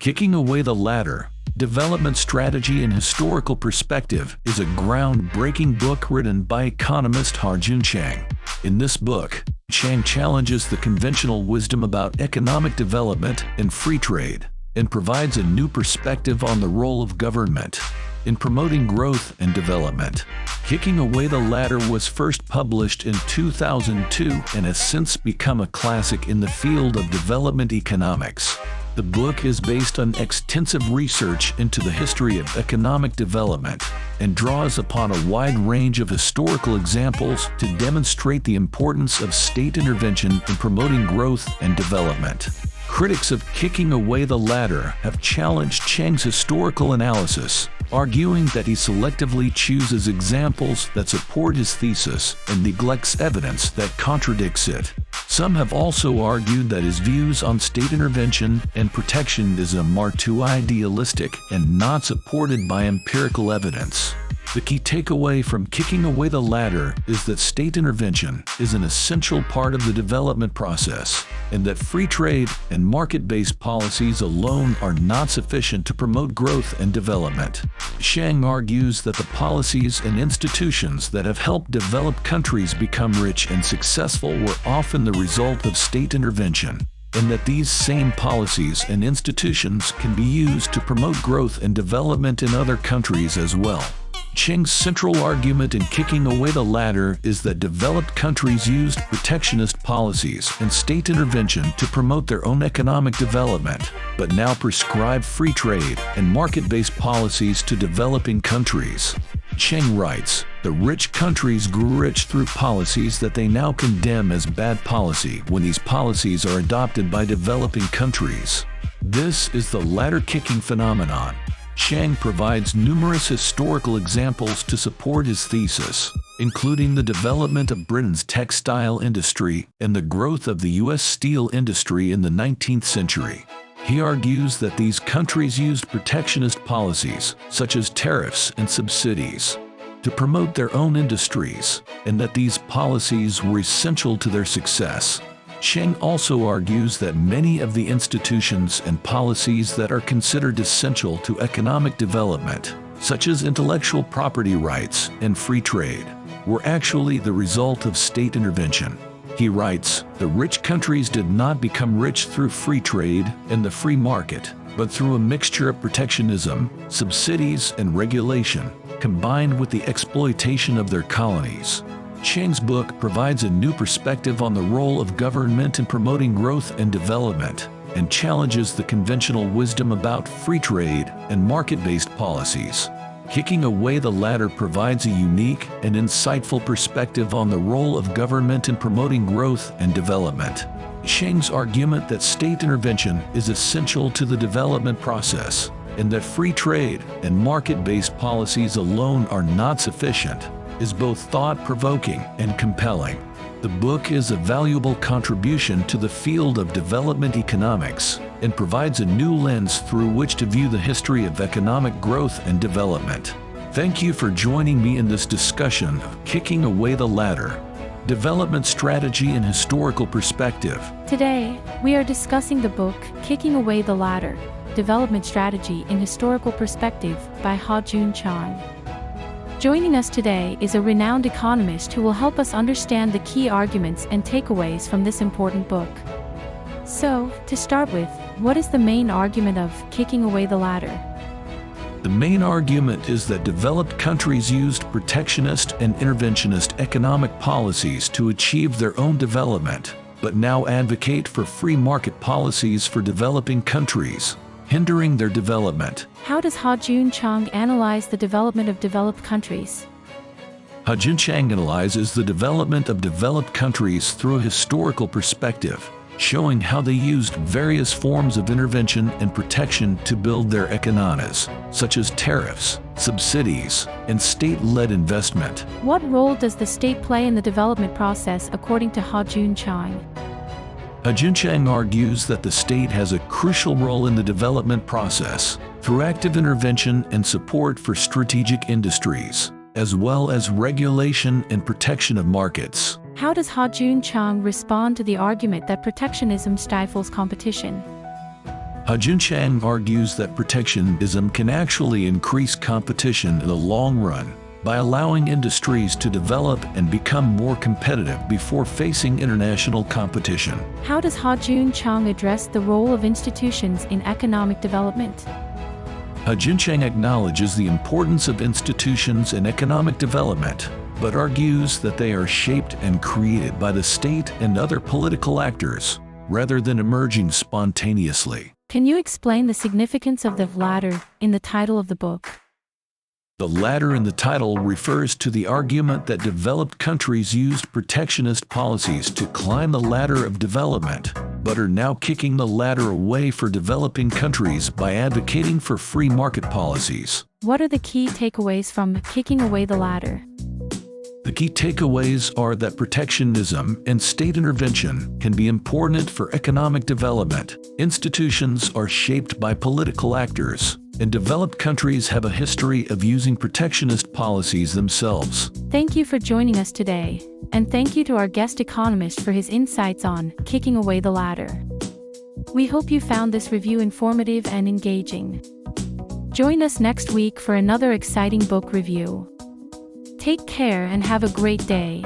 Kicking Away the Ladder, Development Strategy and Historical Perspective is a groundbreaking book written by economist Ha-Joon Chang. In this book, Chang challenges the conventional wisdom about economic development and free trade, and provides a new perspective on the role of government in promoting growth and development. Kicking Away the Ladder was first published in 2002 and has since become a classic in the field of development economics. The book is based on extensive research into the history of economic development and draws upon a wide range of historical examples to demonstrate the importance of state intervention in promoting growth and development. Critics of Kicking Away the Ladder have challenged Chang's historical analysis, arguing that he selectively chooses examples that support his thesis and neglects evidence that contradicts it. Some have also argued that his views on state intervention and protectionism are too idealistic and not supported by empirical evidence. The key takeaway from Kicking Away the Ladder is that state intervention is an essential part of the development process, and that free trade and market-based policies alone are not sufficient to promote growth and development. Chang argues that the policies and institutions that have helped developed countries become rich and successful were often the result of state intervention, and that these same policies and institutions can be used to promote growth and development in other countries as well. Chang's central argument in Kicking Away the Ladder is that developed countries used protectionist policies and state intervention to promote their own economic development, but now prescribe free trade and market-based policies to developing countries. Chang writes, "The rich countries grew rich through policies that they now condemn as bad policy when these policies are adopted by developing countries. This is the ladder-kicking phenomenon." Chang provides numerous historical examples to support his thesis, including the development of Britain's textile industry and the growth of the U.S. steel industry in the 19th century. He argues that these countries used protectionist policies, such as tariffs and subsidies, to promote their own industries, and that these policies were essential to their success. Chang also argues that many of the institutions and policies that are considered essential to economic development, such as intellectual property rights and free trade, were actually the result of state intervention. He writes, "The rich countries did not become rich through free trade and the free market, but through a mixture of protectionism, subsidies, and regulation, combined with the exploitation of their colonies." Chang's book provides a new perspective on the role of government in promoting growth and development, and challenges the conventional wisdom about free trade and market-based policies. Kicking Away the Ladder provides a unique and insightful perspective on the role of government in promoting growth and development. Chang's argument that state intervention is essential to the development process, and that free trade and market-based policies alone are not sufficient, is both thought-provoking and compelling. The book is a valuable contribution to the field of development economics and provides a new lens through which to view the history of economic growth and development. Thank you for joining me in this discussion of Kicking Away the Ladder, Development Strategy and Historical Perspective. Today, we are discussing the book Kicking Away the Ladder, Development Strategy and Historical Perspective by Ha-Joon Chang. Joining us today is a renowned economist who will help us understand the key arguments and takeaways from this important book. So, to start with, what is the main argument of Kicking Away the Ladder? The main argument is that developed countries used protectionist and interventionist economic policies to achieve their own development, but now advocate for free market policies for developing countries, hindering their development. How does Ha-Joon Chang analyze the development of developed countries? Ha-Joon Chang analyzes the development of developed countries through a historical perspective, showing how they used various forms of intervention and protection to build their economies, such as tariffs, subsidies, and state-led investment. What role does the state play in the development process according to Ha-Joon Chang? Ha-Joon Chang argues that the state has a crucial role in the development process through active intervention and support for strategic industries, as well as regulation and protection of markets. How does Ha-Joon Chang respond to the argument that protectionism stifles competition? Ha-Joon Chang argues that protectionism can actually increase competition in the long run by allowing industries to develop and become more competitive before facing international competition. How does Ha-Joon Chang address the role of institutions in economic development? Ha-Joon Chang acknowledges the importance of institutions in economic development, but argues that they are shaped and created by the state and other political actors, rather than emerging spontaneously. Can you explain the significance of the ladder in the title of the book? The ladder in the title refers to the argument that developed countries used protectionist policies to climb the ladder of development, but are now kicking the ladder away for developing countries by advocating for free market policies. What are the key takeaways from kicking away the ladder? The key takeaways are that protectionism and state intervention can be important for economic development. Institutions are shaped by political actors, and developed countries have a history of using protectionist policies themselves. Thank you for joining us today, and thank you to our guest economist for his insights on kicking away the ladder. We hope you found this review informative and engaging. Join us next week for another exciting book review. Take care and have a great day.